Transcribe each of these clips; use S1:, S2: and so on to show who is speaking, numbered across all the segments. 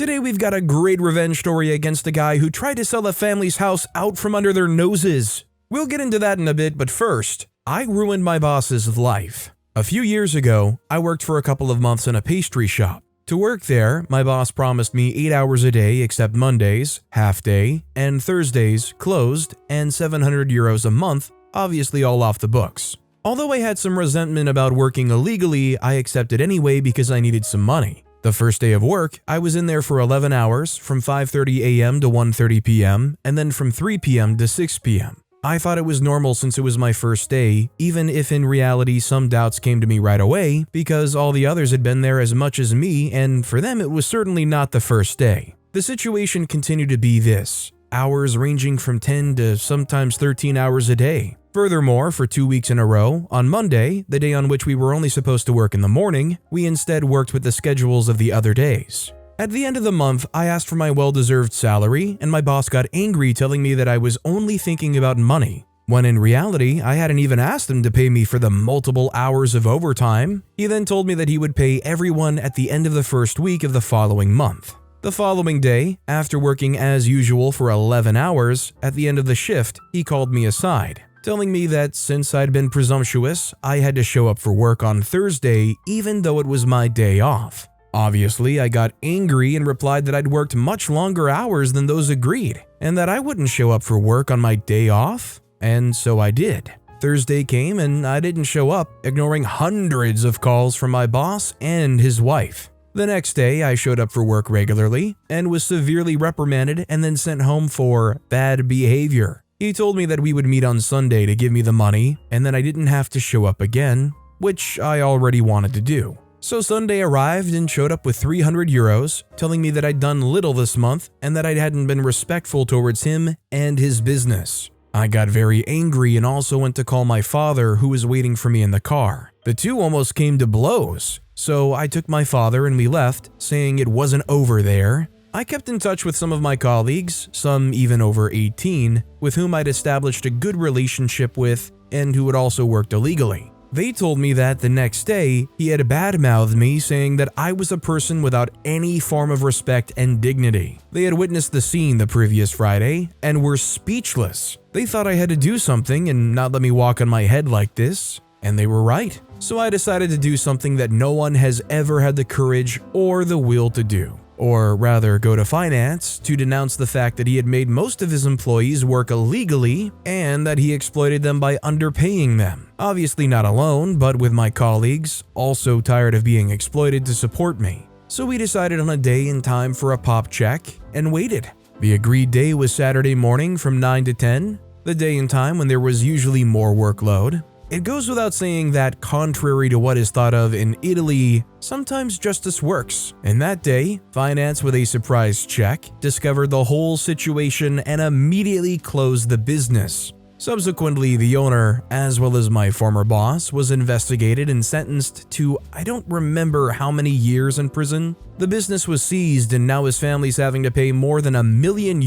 S1: Today we've got a great revenge story against a guy who tried to sell a family's house out from under their noses. We'll get into that in a bit, but first, I ruined my boss's life. A few years ago, I worked for a couple of months in a pastry shop. To work there, my boss promised me 8 hours a day except Mondays, half day, and Thursdays, closed, and 700 euros a month, obviously all off the books. Although I had some resentment about working illegally, I accepted anyway because I needed some money. The first day of work, I was in there for 11 hours, from 5:30 a.m. to 1:30 p.m., and then from 3 p.m. to 6 p.m. I thought it was normal since it was my first day, even if in reality some doubts came to me right away because all the others had been there as much as me, and for them it was certainly not the first day. The situation continued to be this: hours ranging from 10 to sometimes 13 hours a day. Furthermore, for 2 weeks in a row, on Monday, the day on which we were only supposed to work in the morning, we instead worked with the schedules of the other days. At the end of the month, I asked for my well-deserved salary, and my boss got angry telling me that I was only thinking about money, when in reality, I hadn't even asked him to pay me for the multiple hours of overtime. He then told me that he would pay everyone at the end of the first week of the following month. The following day, after working as usual for 11 hours, at the end of the shift, he called me aside, telling me that since I'd been presumptuous, I had to show up for work on Thursday even though it was my day off. Obviously, I got angry and replied that I'd worked much longer hours than those agreed, and that I wouldn't show up for work on my day off, and so I did. Thursday came and I didn't show up, ignoring hundreds of calls from my boss and his wife. The next day, I showed up for work regularly and was severely reprimanded and then sent home for bad behavior. He told me that we would meet on Sunday to give me the money, and then I didn't have to show up again, which I already wanted to do. So Sunday arrived and showed up with 300 euros, telling me that I'd done little this month and that I hadn't been respectful towards him and his business. I got very angry and also went to call my father, who was waiting for me in the car. The two almost came to blows, so I took my father and we left, saying it wasn't over there. I kept in touch with some of my colleagues, some even over 18, with whom I'd established a good relationship with and who had also worked illegally. They told me that the next day, he had badmouthed me, saying that I was a person without any form of respect and dignity. They had witnessed the scene the previous Friday and were speechless. They thought I had to do something and not let me walk on my head like this, and they were right. So I decided to do something that no one has ever had the courage or the will to do. Or rather, go to finance to denounce the fact that he had made most of his employees work illegally and that he exploited them by underpaying them. Obviously not alone, but with my colleagues, also tired of being exploited to support me. So we decided on a day and time for a pop check and waited. The agreed day was Saturday morning from 9 to 10, the day and time when there was usually more workload. It goes without saying that, contrary to what is thought of in Italy, sometimes justice works. And that day, finance with a surprise check discovered the whole situation and immediately closed the business. Subsequently, the owner, as well as my former boss, was investigated and sentenced to I don't remember how many years in prison. The business was seized and now his family's having to pay more than €1 million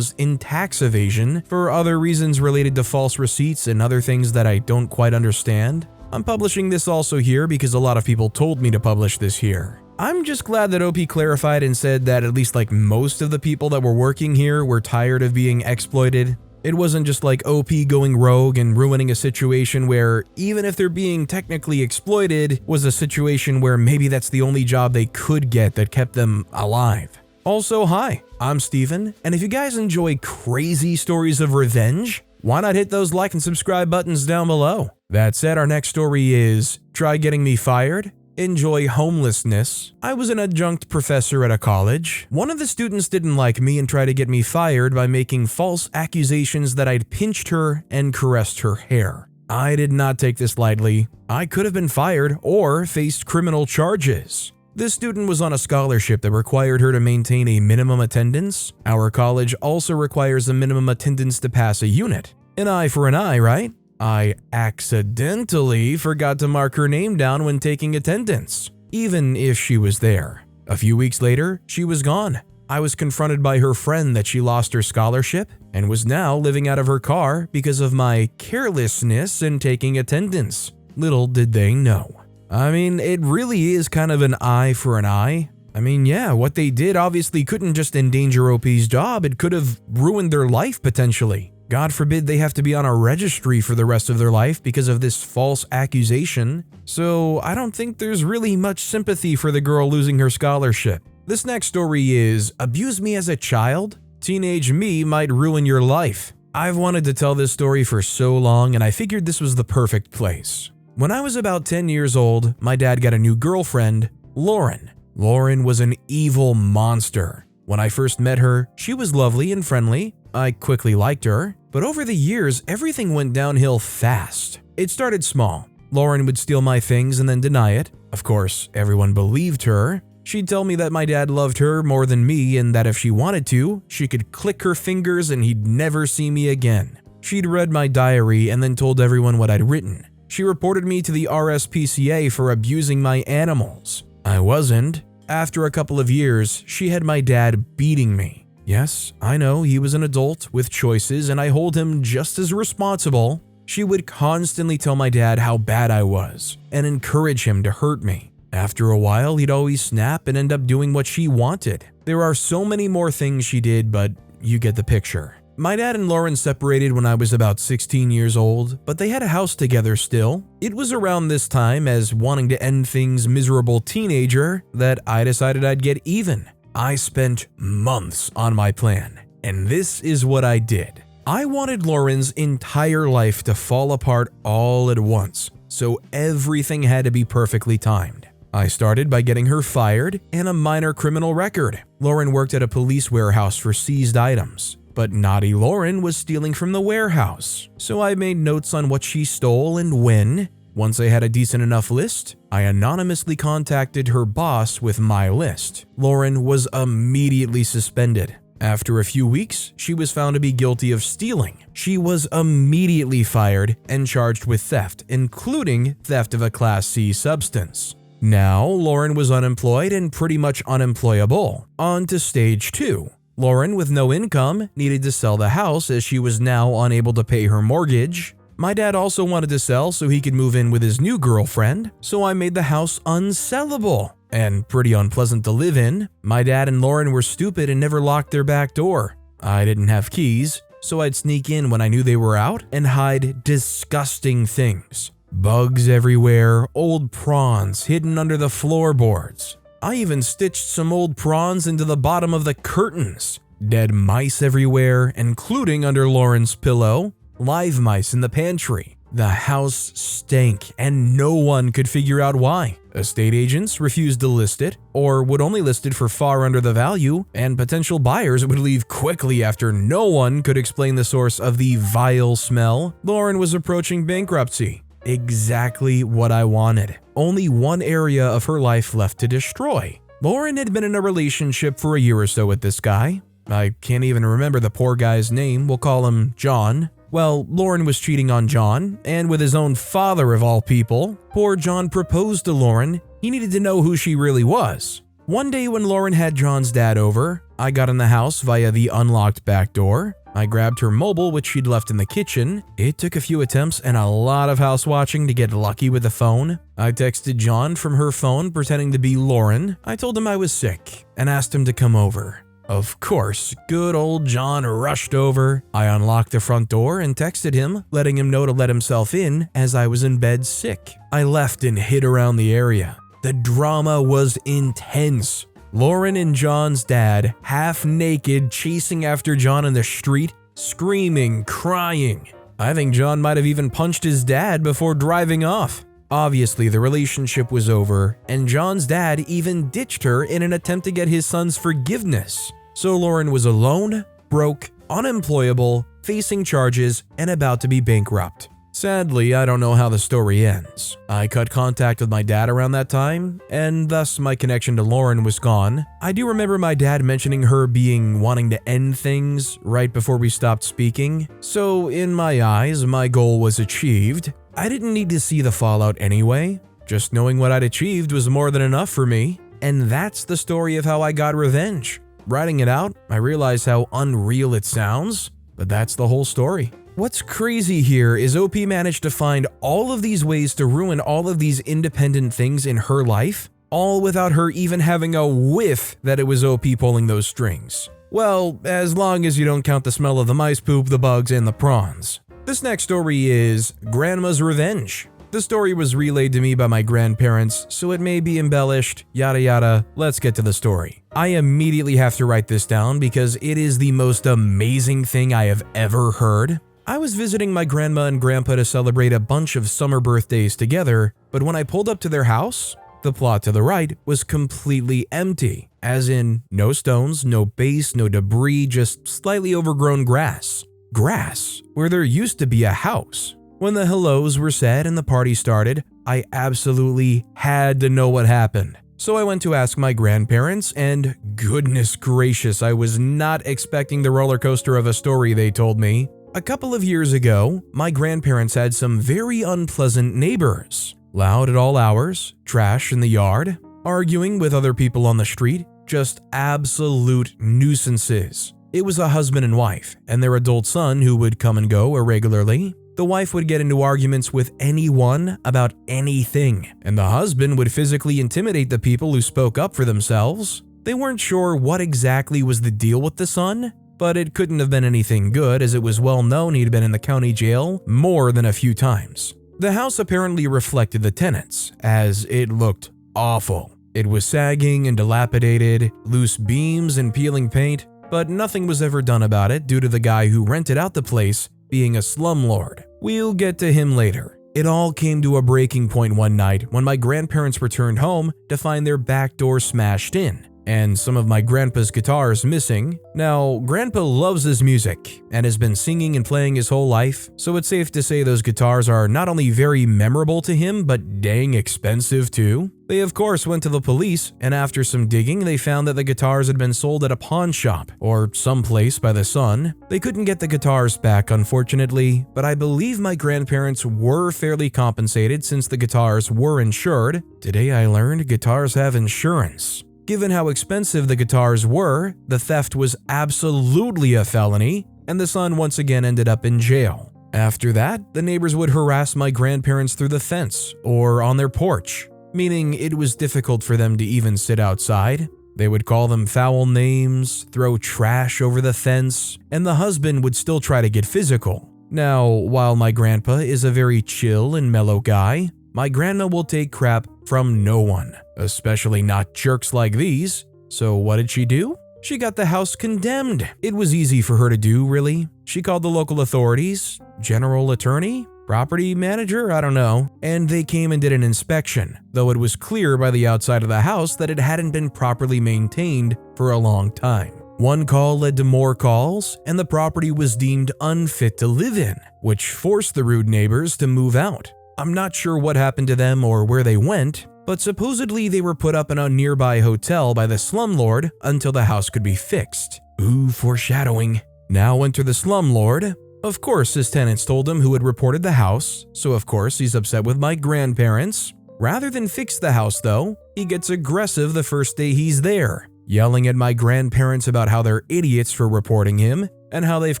S1: in tax evasion for other reasons related to false receipts and other things that I don't quite understand. I'm publishing this also here because a lot of people told me to publish this here. I'm just glad that OP clarified and said that at least like most of the people that were working here were tired of being exploited. It wasn't just like OP going rogue and ruining a situation where, even if they're being technically exploited, was a situation where maybe that's the only job they could get that kept them alive. Also, hi, I'm Steven, and if you guys enjoy crazy stories of revenge, why not hit those like and subscribe buttons down below? That said, our next story is Try Getting Me Fired? Enjoy Homelessness. I was an adjunct professor at a college. One of the students didn't like me and tried to get me fired by making false accusations that I'd pinched her and caressed her hair. I did not take this lightly. I could have been fired or faced criminal charges. This student was on a scholarship that required her to maintain a minimum attendance. Our college also requires a minimum attendance to pass a unit. An eye for an eye, right? I accidentally forgot to mark her name down when taking attendance, even if she was there. A few weeks later, she was gone. I was confronted by her friend that she lost her scholarship and was now living out of her car because of my carelessness in taking attendance. Little did they know. I mean, it really is kind of an eye for an eye. I mean, yeah, what they did obviously couldn't just endanger OP's job, it could have ruined their life potentially. God forbid they have to be on a registry for the rest of their life because of this false accusation. So I don't think there's really much sympathy for the girl losing her scholarship. This next story is, abuse me as a child? Teenage me might ruin your life. I've wanted to tell this story for so long and I figured this was the perfect place. When I was about 10 years old, my dad got a new girlfriend, Lauren. Lauren was an evil monster. When I first met her, she was lovely and friendly. I quickly liked her, but over the years, everything went downhill fast. It started small. Lauren would steal my things and then deny it. Of course, everyone believed her. She'd tell me that my dad loved her more than me and that if she wanted to, she could click her fingers and he'd never see me again. She'd read my diary and then told everyone what I'd written. She reported me to the RSPCA for abusing my animals. I wasn't. After a couple of years, she had my dad beating me. Yes, I know he was an adult with choices and I hold him just as responsible. She would constantly tell my dad how bad I was and encourage him to hurt me. After a while, he'd always snap and end up doing what she wanted. There are so many more things she did, but you get the picture. My dad and Lauren separated when I was about 16 years old, but they had a house together still. It was around this time, as wanting to end things miserable teenager, that I decided I'd get even. I spent months on my plan, and this is what I did. I wanted Lauren's entire life to fall apart all at once, so everything had to be perfectly timed. I started by getting her fired and a minor criminal record. Lauren worked at a police warehouse for seized items, but naughty Lauren was stealing from the warehouse. So I made notes on what she stole and when. Once I had a decent enough list, I anonymously contacted her boss with my list. Lauren was immediately suspended. After a few weeks, she was found to be guilty of stealing. She was immediately fired and charged with theft, including theft of a Class C substance. Now, Lauren was unemployed and pretty much unemployable. On to stage 2. Lauren, with no income, needed to sell the house as she was now unable to pay her mortgage. My dad also wanted to sell so he could move in with his new girlfriend, so I made the house unsellable and pretty unpleasant to live in. My dad and Lauren were stupid and never locked their back door. I didn't have keys, so I'd sneak in when I knew they were out and hide disgusting things. Bugs everywhere, old prawns hidden under the floorboards. I even stitched some old prawns into the bottom of the curtains. Dead mice everywhere, including under Lauren's pillow. Live mice in the pantry. The house stank, and no one could figure out why. Estate agents refused to list it, or would only list it for far under the value, and potential buyers would leave quickly after no one could explain the source of the vile smell. Lauren was approaching bankruptcy. Exactly what I wanted. Only one area of her life left to destroy. Lauren had been in a relationship for a year or so with this guy. I can't even remember the poor guy's name, we'll call him John. Well, Lauren was cheating on John, and with his own father of all people, poor John proposed to Lauren. He needed to know who she really was. One day when Lauren had John's dad over, I got in the house via the unlocked back door. I grabbed her mobile, which she'd left in the kitchen. It took a few attempts and a lot of house watching to get lucky with the phone. I texted John from her phone pretending to be Lauren. I told him I was sick and asked him to come over. Of course, good old John rushed over. I unlocked the front door and texted him, letting him know to let himself in as I was in bed sick. I left and hid around the area. The drama was intense. Lauren and John's dad, half naked, chasing after John in the street, screaming, crying. I think John might have even punched his dad before driving off. Obviously, the relationship was over, and John's dad even ditched her in an attempt to get his son's forgiveness. So Lauren was alone, broke, unemployable, facing charges, and about to be bankrupt. Sadly, I don't know how the story ends. I cut contact with my dad around that time, and thus my connection to Lauren was gone. I do remember my dad mentioning her wanting to end things right before we stopped speaking. So in my eyes, my goal was achieved. I didn't need to see the fallout anyway. Just knowing what I'd achieved was more than enough for me. And that's the story of how I got revenge. Writing it out, I realized how unreal it sounds, but that's the whole story. What's crazy here is OP managed to find all of these ways to ruin all of these independent things in her life, all without her even having a whiff that it was OP pulling those strings. Well, as long as you don't count the smell of the mice poop, the bugs, and the prawns. This next story is Grandma's Revenge. The story was relayed to me by my grandparents, so it may be embellished, yada yada. Let's get to the story. I immediately have to write this down because it is the most amazing thing I have ever heard. I was visiting my grandma and grandpa to celebrate a bunch of summer birthdays together, but when I pulled up to their house, the plot to the right was completely empty, as in no stones, no base, no debris, just slightly overgrown grass. Grass, where there used to be a house. When the hellos were said and the party started, I absolutely had to know what happened. So I went to ask my grandparents, and goodness gracious, I was not expecting the roller coaster of a story they told me. A couple of years ago, my grandparents had some very unpleasant neighbors. Loud at all hours, trash in the yard, arguing with other people on the street, just absolute nuisances. It was a husband and wife, and their adult son who would come and go irregularly. The wife would get into arguments with anyone about anything, and the husband would physically intimidate the people who spoke up for themselves. They weren't sure what exactly was the deal with the son, but it couldn't have been anything good as it was well known he'd been in the county jail more than a few times. The house apparently reflected the tenants, as it looked awful. It was sagging and dilapidated, loose beams and peeling paint, but nothing was ever done about it due to the guy who rented out the place being a slumlord. We'll get to him later. It all came to a breaking point one night when my grandparents returned home to find their back door smashed in, and some of my grandpa's guitars missing. Now, grandpa loves his music and has been singing and playing his whole life, so it's safe to say those guitars are not only very memorable to him, but dang expensive too. They of course went to the police, and after some digging, they found that the guitars had been sold at a pawn shop or someplace by the son. They couldn't get the guitars back, unfortunately, but I believe my grandparents were fairly compensated since the guitars were insured. Today I learned guitars have insurance. Given how expensive the guitars were, the theft was absolutely a felony, and the son once again ended up in jail. After that, the neighbors would harass my grandparents through the fence or on their porch, meaning it was difficult for them to even sit outside. They would call them foul names, throw trash over the fence, and the husband would still try to get physical. Now, while my grandpa is a very chill and mellow guy, my grandma will take crap from no one, especially not jerks like these. So what did she do? She got the house condemned. It was easy for her to do, really. She called the local authorities, general attorney, property manager, I don't know, and they came and did an inspection, though it was clear by the outside of the house that it hadn't been properly maintained for a long time. One call led to more calls, and the property was deemed unfit to live in, which forced the rude neighbors to move out. I'm not sure what happened to them or where they went, but supposedly they were put up in a nearby hotel by the slumlord until the house could be fixed. Ooh, foreshadowing. Now enter the slumlord. Of course, his tenants told him who had reported the house, so of course he's upset with my grandparents. Rather than fix the house though, he gets aggressive the first day he's there, yelling at my grandparents about how they're idiots for reporting him and how they've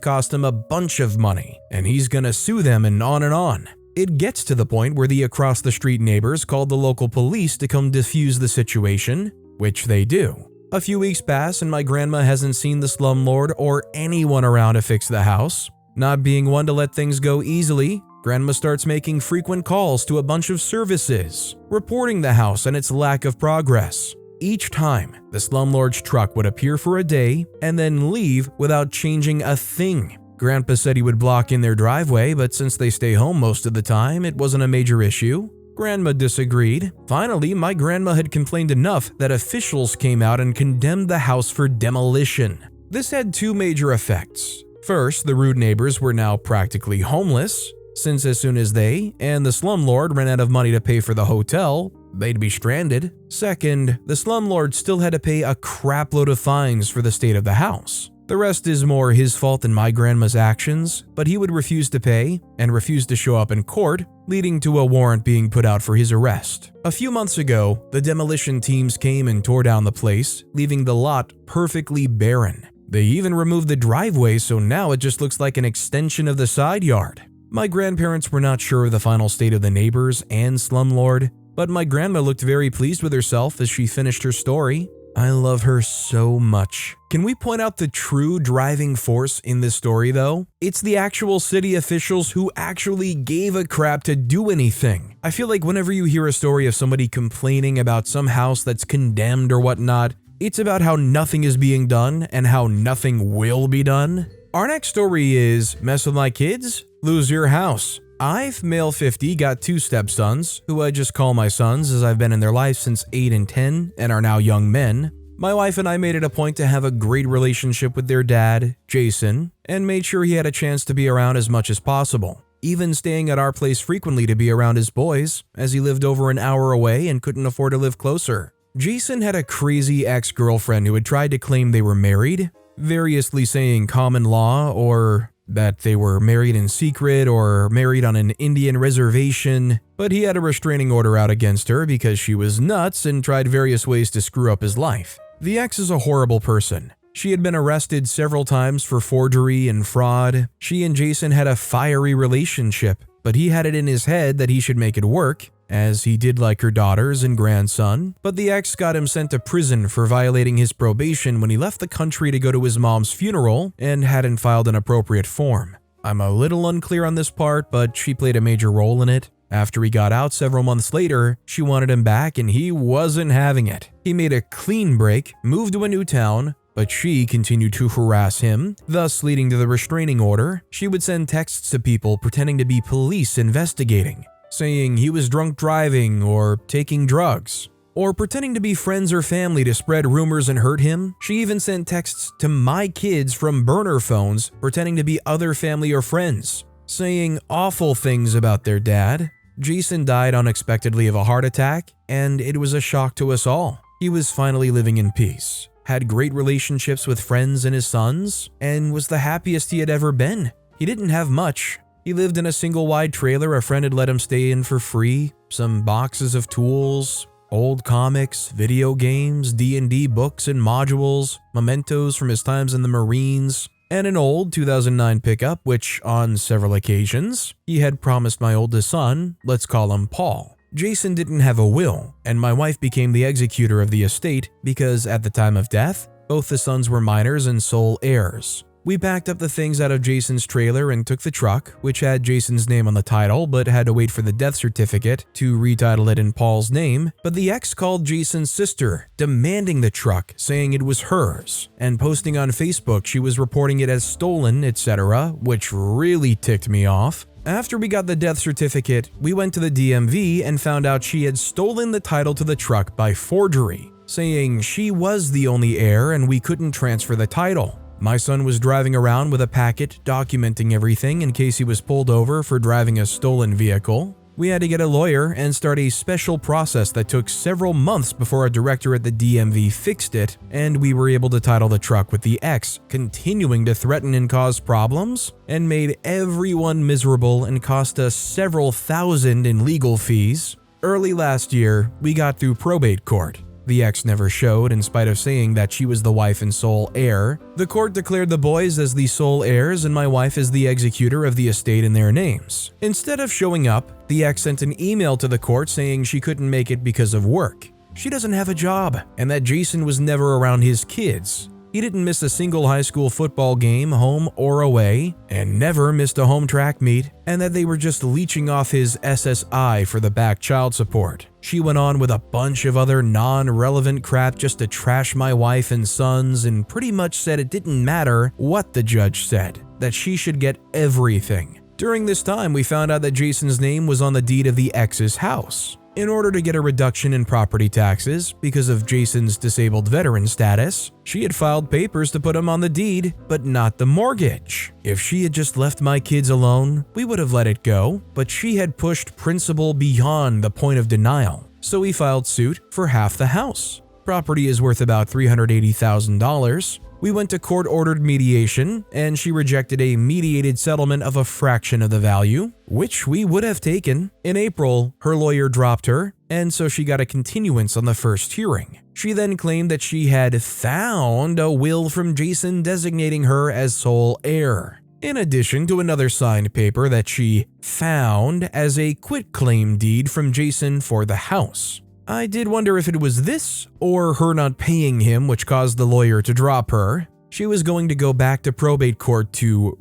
S1: cost him a bunch of money, and he's gonna sue them and on and on. It gets to the point where the across-the-street neighbors called the local police to come defuse the situation, which they do. A few weeks pass and my grandma hasn't seen the slumlord or anyone around to fix the house. Not being one to let things go easily, grandma starts making frequent calls to a bunch of services, reporting the house and its lack of progress. Each time, the slumlord's truck would appear for a day and then leave without changing a thing. Grandpa said he would block in their driveway, but since they stay home most of the time, it wasn't a major issue. Grandma disagreed. Finally, my grandma had complained enough that officials came out and condemned the house for demolition. This had two major effects. First, the rude neighbors were now practically homeless, since as soon as they and the slumlord ran out of money to pay for the hotel, they'd be stranded. Second, the slumlord still had to pay a crapload of fines for the state of the house. The rest is more his fault than my grandma's actions, but he would refuse to pay and refuse to show up in court, leading to a warrant being put out for his arrest. A few months ago, the demolition teams came and tore down the place, leaving the lot perfectly barren. They even removed the driveway, so now it just looks like an extension of the side yard. My grandparents were not sure of the final state of the neighbors and slumlord, but my grandma looked very pleased with herself as she finished her story. I love her so much. Can we point out the true driving force in this story though? It's the actual city officials who actually gave a crap to do anything. I feel like whenever you hear a story of somebody complaining about some house that's condemned or whatnot, it's about how nothing is being done and how nothing will be done. Our next story is mess with my kids, lose your house. I've, male 50, got 2 stepsons, who I just call my sons as I've been in their life since 8 and 10 and are now young men. My wife and I made it a point to have a great relationship with their dad, Jason, and made sure he had a chance to be around as much as possible, even staying at our place frequently to be around his boys, as he lived over an hour away and couldn't afford to live closer. Jason had a crazy ex-girlfriend who had tried to claim they were married, variously saying common law or that they were married in secret or married on an Indian reservation, but he had a restraining order out against her because she was nuts and tried various ways to screw up his life. The ex is a horrible person. She had been arrested several times for forgery and fraud. She and Jason had a fiery relationship, but he had it in his head that he should make it work, as he did like her daughters and grandson, but the ex got him sent to prison for violating his probation when he left the country to go to his mom's funeral and hadn't filed an appropriate form. I'm a little unclear on this part, but she played a major role in it. After he got out several months later, she wanted him back and he wasn't having it. He made a clean break, moved to a new town, but she continued to harass him, thus leading to the restraining order. She would send texts to people pretending to be police investigating, saying he was drunk driving or taking drugs, or pretending to be friends or family to spread rumors and hurt him. She even sent texts to my kids from burner phones pretending to be other family or friends, saying awful things about their dad. Jason died unexpectedly of a heart attack, and it was a shock to us all. He was finally living in peace, had great relationships with friends and his sons, and was the happiest he had ever been. He didn't have much. He lived in a single-wide trailer a friend had let him stay in for free, some boxes of tools, old comics, video games, D&D books and modules, mementos from his times in the Marines, and an old 2009 pickup which, on several occasions, he had promised my oldest son, let's call him Paul. Jason didn't have a will, and my wife became the executor of the estate because at the time of death, both the sons were minors and sole heirs. We packed up the things out of Jason's trailer and took the truck, which had Jason's name on the title but had to wait for the death certificate to retitle it in Paul's name, but the ex called Jason's sister, demanding the truck, saying it was hers, and posting on Facebook she was reporting it as stolen, etc., which really ticked me off. After we got the death certificate, we went to the DMV and found out she had stolen the title to the truck by forgery, saying she was the only heir and we couldn't transfer the title. My son was driving around with a packet documenting everything in case he was pulled over for driving a stolen vehicle. We had to get a lawyer and start a special process that took several months before a director at the DMV fixed it, and we were able to title the truck with the ex, continuing to threaten and cause problems, and made everyone miserable and cost us several thousand in legal fees. Early last year, we got through probate court. The ex never showed in spite of saying that she was the wife and sole heir. The court declared the boys as the sole heirs and my wife as the executor of the estate in their names. Instead of showing up, the ex sent an email to the court saying she couldn't make it because of work. She doesn't have a job, and that Jason was never around his kids. He didn't miss a single high school football game, home or away, and never missed a home track meet, and that they were just leeching off his SSI for the back child support. She went on with a bunch of other non-relevant crap just to trash my wife and sons and pretty much said it didn't matter what the judge said, that she should get everything. During this time, we found out that Jason's name was on the deed of the ex's house. In order to get a reduction in property taxes because of Jason's disabled veteran status, she had filed papers to put him on the deed, but not the mortgage. If she had just left my kids alone, we would have let it go, but she had pushed principle beyond the point of denial, so we filed suit for half the house. Property is worth about $380,000. We went to court-ordered mediation, and she rejected a mediated settlement of a fraction of the value, which we would have taken. In April, her lawyer dropped her, and so she got a continuance on the first hearing. She then claimed that she had found a will from Jason designating her as sole heir. in addition to another signed paper that she found as a quitclaim deed from Jason for the house. I did wonder if it was this or her not paying him which caused the lawyer to drop her. She was going to go back to probate court to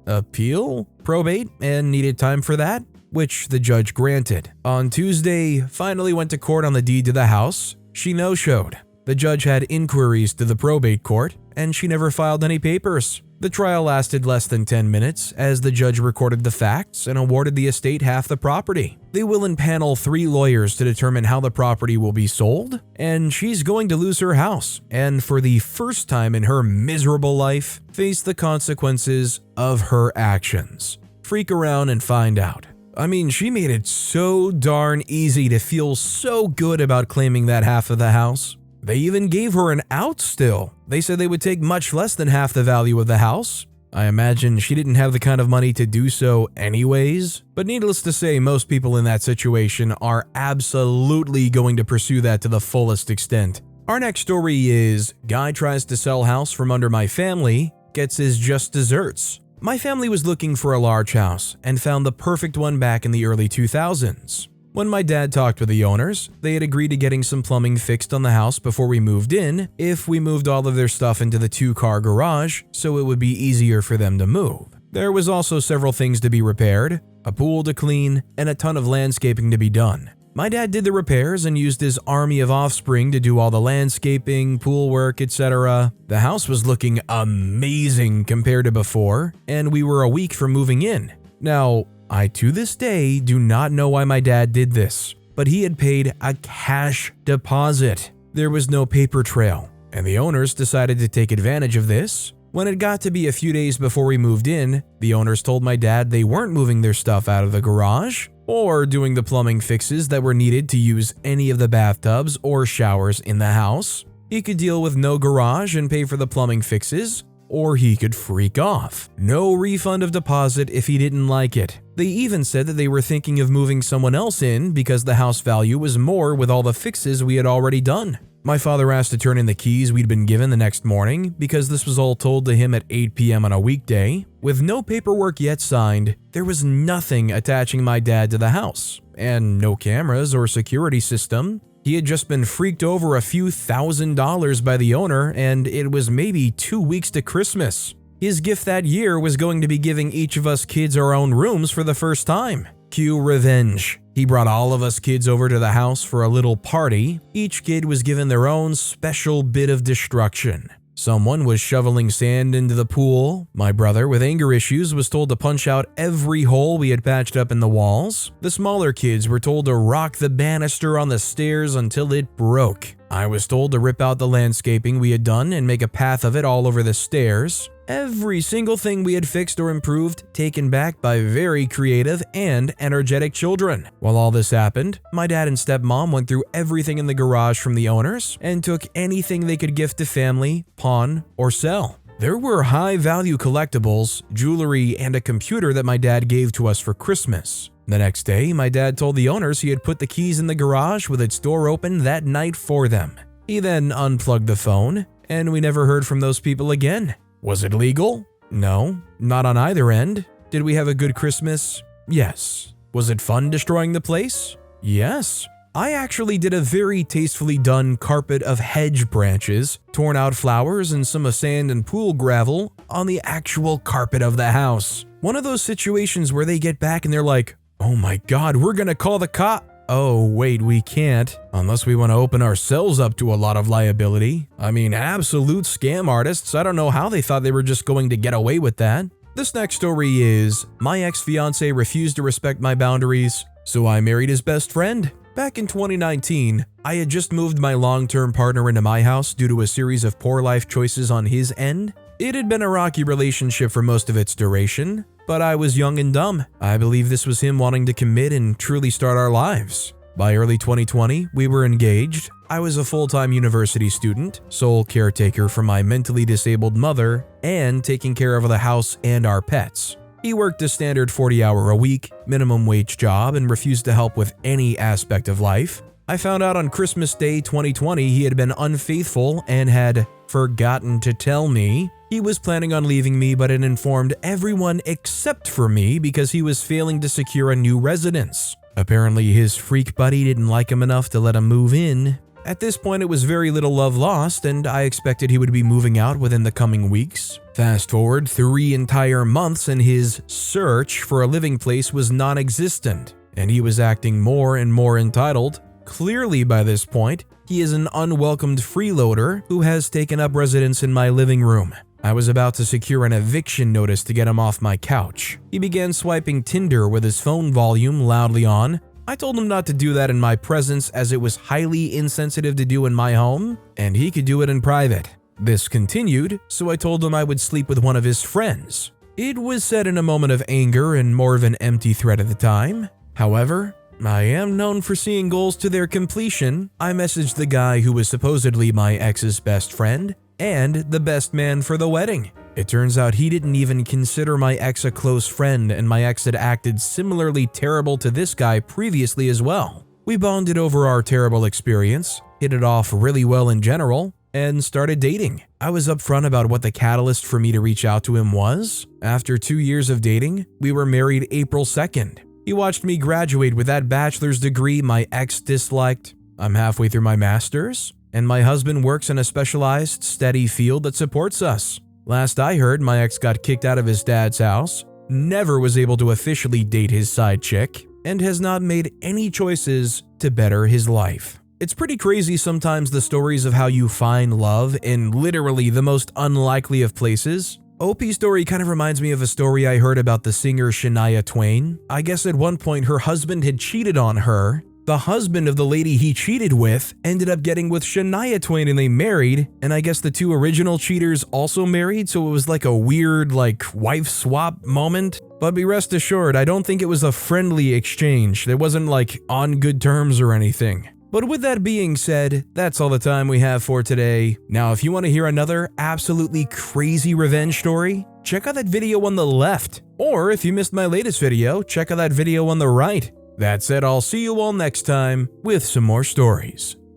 S1: appeal probate and needed time for that, which the judge granted. On Tuesday, finally went to court on the deed to the house. She no-showed. The judge had inquiries to the probate court, and she never filed any papers. The trial lasted less than 10 minutes as the judge recorded the facts and awarded the estate half the property. They will impanel 3 lawyers to determine how the property will be sold, and she's going to lose her house and for the first time in her miserable life, face the consequences of her actions. Freak around and find out. I mean, she made it so darn easy to feel so good about claiming that half of the house. They even gave her an out still. They said they would take much less than half the value of the house. I imagine she didn't have the kind of money to do so anyways, but needless to say, most people in that situation are absolutely going to pursue that to the fullest extent. Our next story is, guy tries to sell house from under my family, gets his just desserts. My family was looking for a large house and found the perfect one back in the early 2000s. When my dad talked with the owners, they had agreed to getting some plumbing fixed on the house before we moved in if we moved all of their stuff into the 2-car garage so it would be easier for them to move. There was also several things to be repaired, a pool to clean, and a ton of landscaping to be done. My dad did the repairs and used his army of offspring to do all the landscaping, pool work, etc. The house was looking amazing compared to before, and we were a week from moving in. Now, I to this day do not know why my dad did this, but he had paid a cash deposit. There was no paper trail, and the owners decided to take advantage of this. When it got to be a few days before we moved in, the owners told my dad they weren't moving their stuff out of the garage or doing the plumbing fixes that were needed to use any of the bathtubs or showers in the house. He could deal with no garage and pay for the plumbing fixes, or he could freak off. No refund of deposit if he didn't like it. They even said that they were thinking of moving someone else in because the house value was more with all the fixes we had already done. My father asked to turn in the keys we'd been given the next morning because this was all told to him at 8 p.m. on a weekday. With no paperwork yet signed, there was nothing attaching my dad to the house, and no cameras or security system. He had just been freaked over a few $1,000s by the owner, and it was maybe 2 weeks to Christmas. His gift that year was going to be giving each of us kids our own rooms for the first time. Cue revenge. He brought all of us kids over to the house for a little party. Each kid was given their own special bit of destruction. Someone was shoveling sand into the pool. My brother, with anger issues, was told to punch out every hole we had patched up in the walls. The smaller kids were told to rock the banister on the stairs until it broke. I was told to rip out the landscaping we had done and make a path of it all over the stairs. Every single thing we had fixed or improved taken back by very creative and energetic children. While all this happened, my dad and stepmom went through everything in the garage from the owners and took anything they could gift to family, pawn, or sell. There were high-value collectibles, jewelry, and a computer that my dad gave to us for Christmas. The next day, my dad told the owners he had put the keys in the garage with its door open that night for them. He then unplugged the phone, and we never heard from those people again. Was it legal? No, not on either end. Did we have a good Christmas? Yes. Was it fun destroying the place? Yes. I actually did a very tastefully done carpet of hedge branches, torn out flowers, and some sand and pool gravel on the actual carpet of the house. One of those situations where they get back and they're like, "Oh my God, we're gonna call the cop." Oh, wait, we can't, unless we want to open ourselves up to a lot of liability. I mean, absolute scam artists. I don't know how they thought they were just going to get away with that. This next story is, my ex-fiance refused to respect my boundaries, so I married his best friend. Back in 2019, I had just moved my long-term partner into my house due to a series of poor life choices on his end. It had been a rocky relationship for most of its duration, but I was young and dumb. I believe this was him wanting to commit and truly start our lives. By early 2020, we were engaged. I was a full-time university student, sole caretaker for my mentally disabled mother, and taking care of the house and our pets. He worked a standard 40-hour-a-week, minimum wage job and refused to help with any aspect of life. I found out on Christmas Day 2020 he had been unfaithful and had forgotten to tell me. He was planning on leaving me, but it informed everyone except for me because he was failing to secure a new residence. Apparently, his freak buddy didn't like him enough to let him move in. At this point, it was very little love lost, and I expected he would be moving out within the coming weeks. Fast forward 3 entire months, and his search for a living place was non-existent, and he was acting more and more entitled. Clearly, by this point, he is an unwelcomed freeloader who has taken up residence in my living room. I was about to secure an eviction notice to get him off my couch. He began swiping Tinder with his phone volume loudly on. I told him not to do that in my presence as it was highly insensitive to do in my home, and he could do it in private. This continued, so I told him I would sleep with one of his friends. It was said in a moment of anger and more of an empty threat at the time. However, I am known for seeing goals to their completion. I messaged the guy who was supposedly my ex's best friend and the best man for the wedding. It turns out he didn't even consider my ex a close friend, and my ex had acted similarly terrible to this guy previously as well. We bonded over our terrible experience, hit it off really well in general, and started dating. I was upfront about what the catalyst for me to reach out to him was. After 2 years of dating, we were married April 2nd. He watched me graduate with that bachelor's degree my ex disliked. I'm halfway through my master's, and my husband works in a specialized, steady field that supports us. Last I heard, my ex got kicked out of his dad's house, never was able to officially date his side chick, and has not made any choices to better his life. It's pretty crazy sometimes the stories of how you find love in literally the most unlikely of places. OP's story kind of reminds me of a story I heard about the singer Shania Twain. I guess at one point her husband had cheated on her. The husband of the lady he cheated with ended up getting with Shania Twain and they married, and I guess the 2 original cheaters also married, so it was like a weird wife swap moment. But be rest assured, I don't think it was a friendly exchange. It wasn't on good terms or anything. But with that being said, that's all the time we have for today. Now, if you want to hear another absolutely crazy revenge story, check out that video on the left. Or if you missed my latest video, check out that video on the right. That said, I'll see you all next time with some more stories.